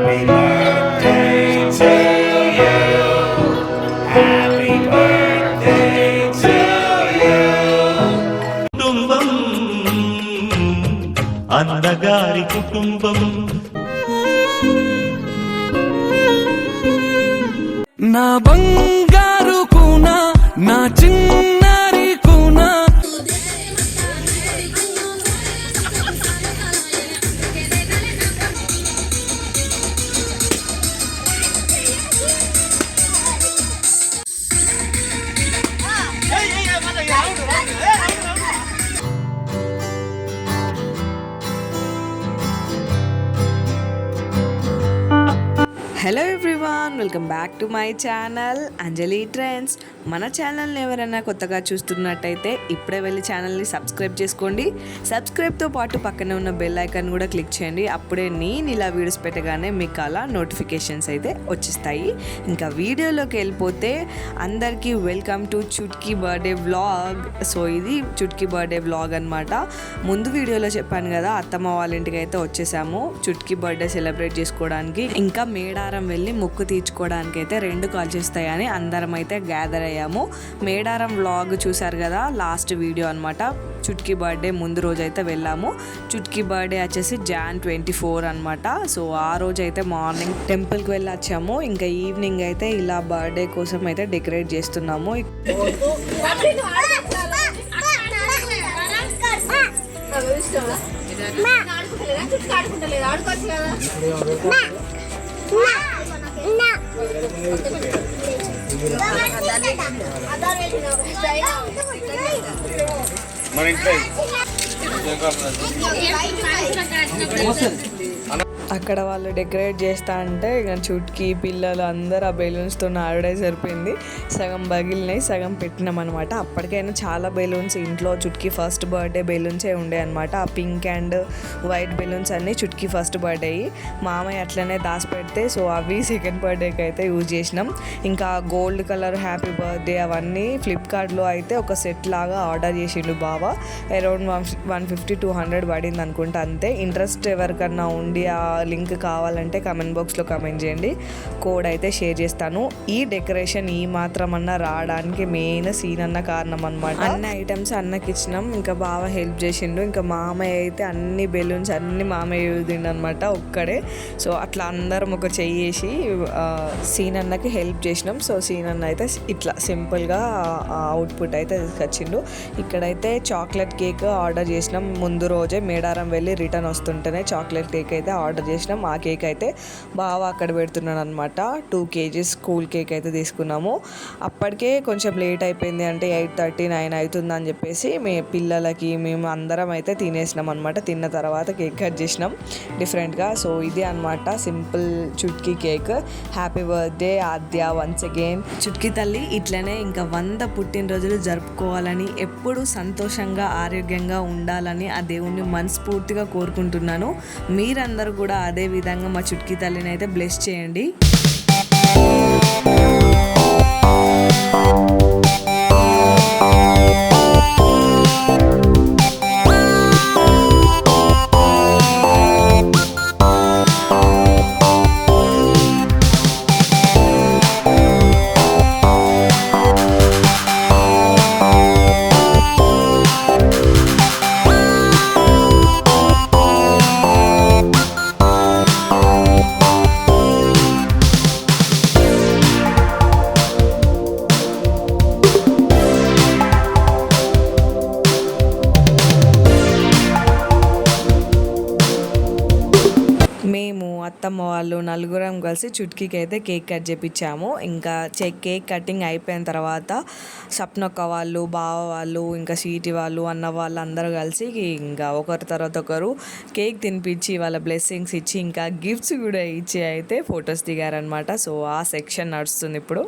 Happy birthday to you. Happy birthday to you. కుటుంబం అందగారి కుటుంబం నా బంగారు కూనా నా చిన్నారి కూనా hello everyone, welcome back to my channel Anjali trends. మన ఛానల్ని ఎవరైనా కొత్తగా చూస్తున్నట్టయితే ఇప్పుడే వెళ్ళి ఛానల్ని సబ్స్క్రైబ్ చేసుకోండి. సబ్స్క్రైబ్తో పాటు పక్కనే ఉన్న బెల్ ఐకాన్ కూడా క్లిక్ చేయండి. అప్పుడే నేను ఇలా వీడియోస్ పెట్టగానే మీకు అలా నోటిఫికేషన్స్ అయితే వచ్చేస్తాయి. ఇంకా వీడియోలోకి వెళ్ళిపోతే అందరికీ welcome to Chutki birthday vlog. So ఇది చుట్కీ బర్త్డే వ్లాగ్ అనమాట. ముందు వీడియోలో చెప్పాను కదా, అత్తమ్మ వాళ్ళ ఇంటికి అయితే వచ్చేసాము చుట్కీ బర్త్డే సెలబ్రేట్ చేసుకోవడానికి. ఇంకా మేడారం వెళ్ళి మొక్కు తీర్చుకోవడానికి అయితే 2 కాల్ చేస్తాయని అందరం అయితే గ్యాదర్ అయ్యాము. మేడారం వ్లాగ్ చూసారు కదా, లాస్ట్ వీడియో అనమాట. చుట్కీ బర్త్డే ముందు రోజు అయితే వెళ్ళాము. చుట్కీ బర్త్డే వచ్చేసి Jan 24 అనమాట. సో ఆ రోజు అయితే మార్నింగ్ టెంపుల్కి వెళ్ళి వచ్చాము. ఇంకా ఈవినింగ్ అయితే ఇలా బర్త్డే కోసం అయితే డెకరేట్ చేస్తున్నాము. అక్కడ వాళ్ళు డెకరేట్ చేస్తా అంటే ఇక చుట్కీ పిల్లలు అందరూ ఆ బెలూన్స్తో ఆడడే సరిపోయింది. సగం పగిలినాయి, సగం పెట్టినాం అనమాట. అప్పటికైనా చాలా బెలూన్స్ ఇంట్లో చుట్కీ ఫస్ట్ బర్త్డే బెలూన్సే ఉండే అనమాట. ఆ పింక్ అండ్ వైట్ బెలూన్స్ అన్నీ చుట్కీ ఫస్ట్ బర్త్డే మామయ్య అట్లనే దాచిపెడితే, సో అవి సెకండ్ బర్త్డేకి అయితే యూజ్ చేసినాం. ఇంకా గోల్డ్ కలర్ హ్యాపీ బర్త్డే అవన్నీ ఫ్లిప్కార్ట్లో అయితే ఒక సెట్ లాగా ఆర్డర్ చేసిండు బావ. అరౌండ్ 150-200 పడింది అనుకుంటా అంతే. ఇంట్రెస్ట్ ఎవరికన్నా ఉండి ఆ లింక్ కావాలంటే కమెంట్ బాక్స్లో కమెంట్ చేయండి, కోడ్ అయితే షేర్ చేస్తాను. ఈ డెకరేషన్ ఈ మాత్రం అన్న రావడానికి మెయిన్ సీన్ అన్న కారణం అనమాట. అన్ని ఐటమ్స్ అన్నకి ఇచ్చినాం, ఇంకా బాగా హెల్ప్ చేసిండు. ఇంకా మామయ్య అయితే అన్ని బెలూన్స్ అన్ని మామయ్య యూదిండు అనమాట ఒక్కడే. సో అట్లా అందరం ఒక చెయ్యేసి సీన్ అన్నకి హెల్ప్ చేసినాం. సో సీన్ అన్న అయితే ఇట్లా సింపుల్గా అవుట్పుట్ అయితే తీసుకొచ్చిండు. ఇక్కడైతే చాక్లెట్ కేక్ ఆర్డర్ చేసినాం. ముందు రోజే మేడారం వెళ్ళి రిటర్న్ వస్తుంటేనే చాక్లెట్ కేక్ అయితే ఆర్డర్ చేసినాం. ఆ కేక్ అయితే బాగా అక్కడ పెడుతున్నాడు అనమాట. 2 kgs కూల్ కేక్ అయితే తీసుకున్నాము. అప్పటికే కొంచెం లేట్ అయిపోయింది, అంటే 8:30-9 అవుతుందని చెప్పేసి పిల్లలకి మేము అందరం అయితే తినేసినాం అనమాట. తిన్న తర్వాత కేక్ కట్ చేసినాం డిఫరెంట్గా. సో ఇది అనమాట simple Chutki cake. Happy birthday Aadya once again. Chutki తల్లి ఇట్లనే ఇంకా 100 పుట్టినరోజులు జరుపుకోవాలని, ఎప్పుడు సంతోషంగా ఆరోగ్యంగా ఉండాలని ఆ దేవుణ్ణి మనస్ఫూర్తిగా కోరుకుంటున్నాను. మీరందరూ కూడా అదే విధంగా మా చుట్కీ తల్లిని అయితే బ్లెస్ చేయండి. అత్తమ్మ వాళ్ళు నలుగురం కలిసి చుట్కీకి అయితే కేక్ కట్ చేపించాము. ఇంకా కేక్ కటింగ్ అయిపోయిన తర్వాత సప్నక్క వాళ్ళు, బావ వాళ్ళు, ఇంకా స్వీటీ వాళ్ళు, అన్న వాళ్ళు అందరూ కలిసి ఇంకా ఒకరి తర్వాత ఒకరు కేక్ తినిపించి వాళ్ళ బ్లెస్సింగ్స్ ఇచ్చి ఇంకా గిఫ్ట్స్ కూడా ఇచ్చి అయితే ఫొటోస్ దిగారనమాట. సో ఆ సెక్షన్ నడుస్తుంది ఇప్పుడు.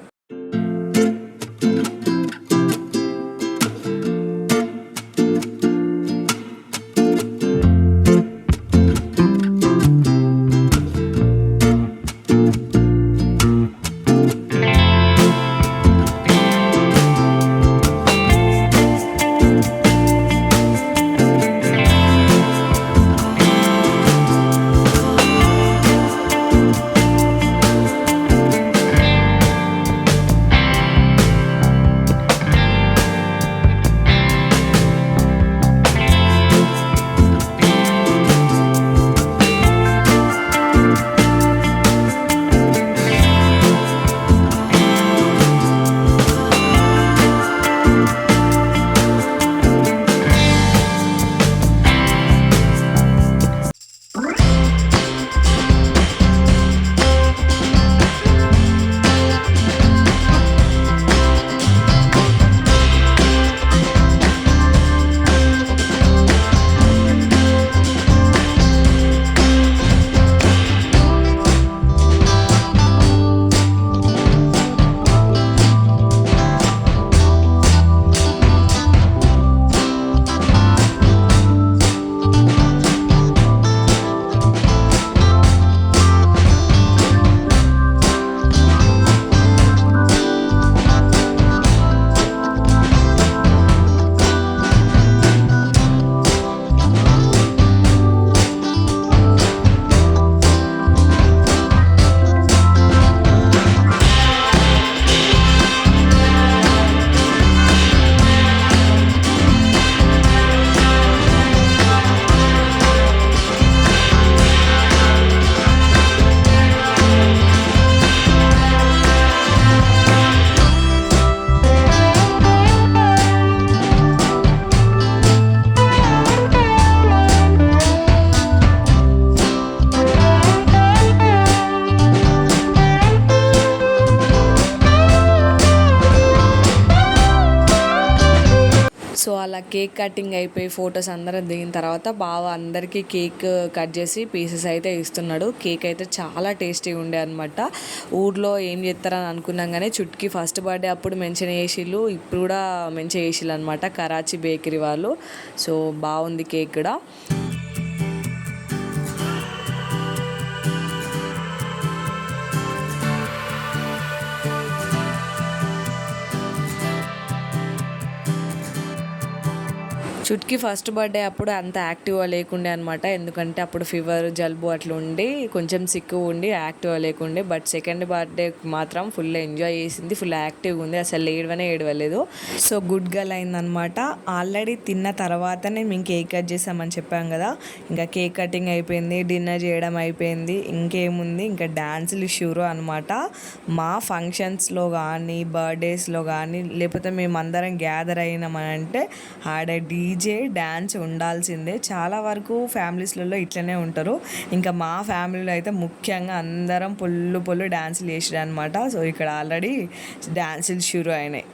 కేక్ కటింగ్ అయిపోయి ఫొటోస్ అందరం దిగిన తర్వాత బావ అందరికీ కేక్ కట్ చేసి పీసెస్ అయితే ఇస్తున్నాడు. కేక్ అయితే చాలా టేస్టీగా ఉండే అనమాట. ఊర్లో ఏం చేస్తారని అనుకున్నాం కానీ చుట్కి ఫస్ట్ బర్త్డే అప్పుడు మెన్షన్ చేసిళ్ళు, ఇప్పుడు కూడా మెన్షన్ చేసిళ్ళు అనమాట కరాచీ బేకరీ వాళ్ళు. సో బాగుంది కేక్ కూడా. చుట్కి ఫస్ట్ బర్త్డే అప్పుడు అంత యాక్టివ్గా లేకుండే అనమాట. ఎందుకంటే అప్పుడు ఫీవర్ జలుబు అట్లా ఉండి కొంచెం సిక్ ఉండి యాక్టివ్గా లేకుండే. బట్ సెకండ్ బర్త్డే మాత్రం ఫుల్ ఎంజాయ్ చేసింది, ఫుల్ యాక్టివ్గా ఉంది, అసలు ఏడవలేదు. సో గుడ్ గర్ల్ అయిందనమాట. ఆల్రెడీ తిన్న తర్వాతనే మేము కేక్ కట్ చేసామని చెప్పాం కదా. ఇంకా కేక్ కటింగ్ అయిపోయింది, డిన్నర్ చేయడం అయిపోయింది. ఇంకేముంది, ఇంకా డ్యాన్సులు షూరు అనమాట. మా ఫంక్షన్స్లో కానీ బర్త్డేస్లో కానీ లేకపోతే మేమందరం గ్యాదర్ అయినామనంటే ఆడ డ్యాన్స్ ఉండాల్సిందే. చాలా వరకు ఫ్యామిలీస్లలో ఇట్లనే ఉంటారు. ఇంకా మా ఫ్యామిలీలో అయితే ముఖ్యంగా అందరం పొల్లు డ్యాన్సులు చేసారు అనమాట. సో ఇక్కడ ఆల్రెడీ డ్యాన్సులు షురు అయినాయి.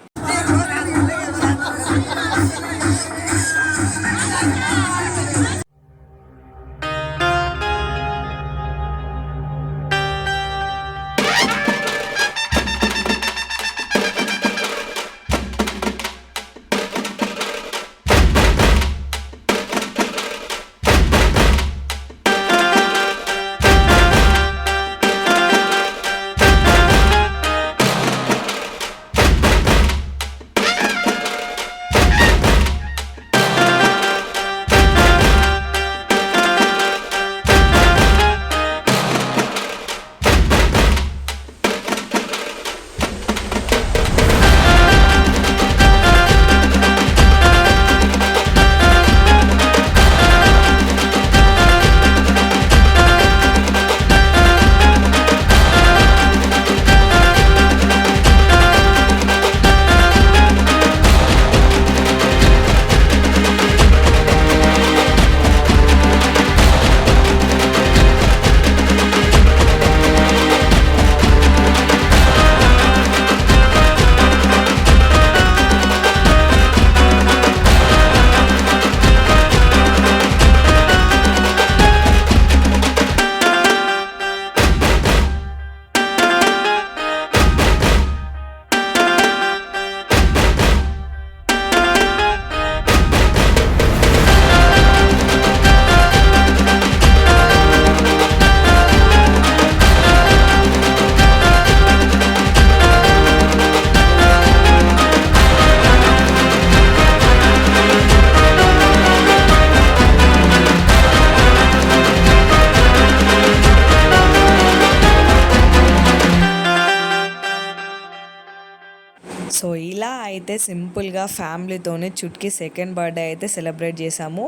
సో ఇలా అయితే సింపుల్గా ఫ్యామిలీతోనే చుట్కి సెకండ్ బర్త్డే అయితే సెలబ్రేట్ చేసాము.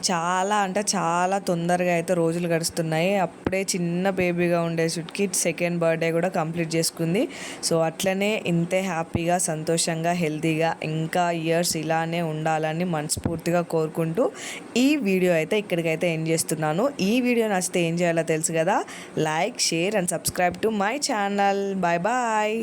చాలా అంటే చాలా తొందరగా అయితే రోజులు గడుస్తున్నాయి. అప్పుడే చిన్న బేబీగా ఉండే చుట్కి సెకండ్ బర్త్డే కూడా కంప్లీట్ చేసుకుంది. సో అట్లనే ఇంతే హ్యాపీగా సంతోషంగా హెల్తీగా ఇంకా ఇయర్స్ ఇలానే ఉండాలని మనస్ఫూర్తిగా కోరుకుంటూ ఈ వీడియో అయితే ఇక్కడికైతే ఎండ్ చేస్తున్నాను. ఈ వీడియో నచ్చితే ఏం చేయాలో తెలుసు కదా, like, share and subscribe to my channel. Bye bye.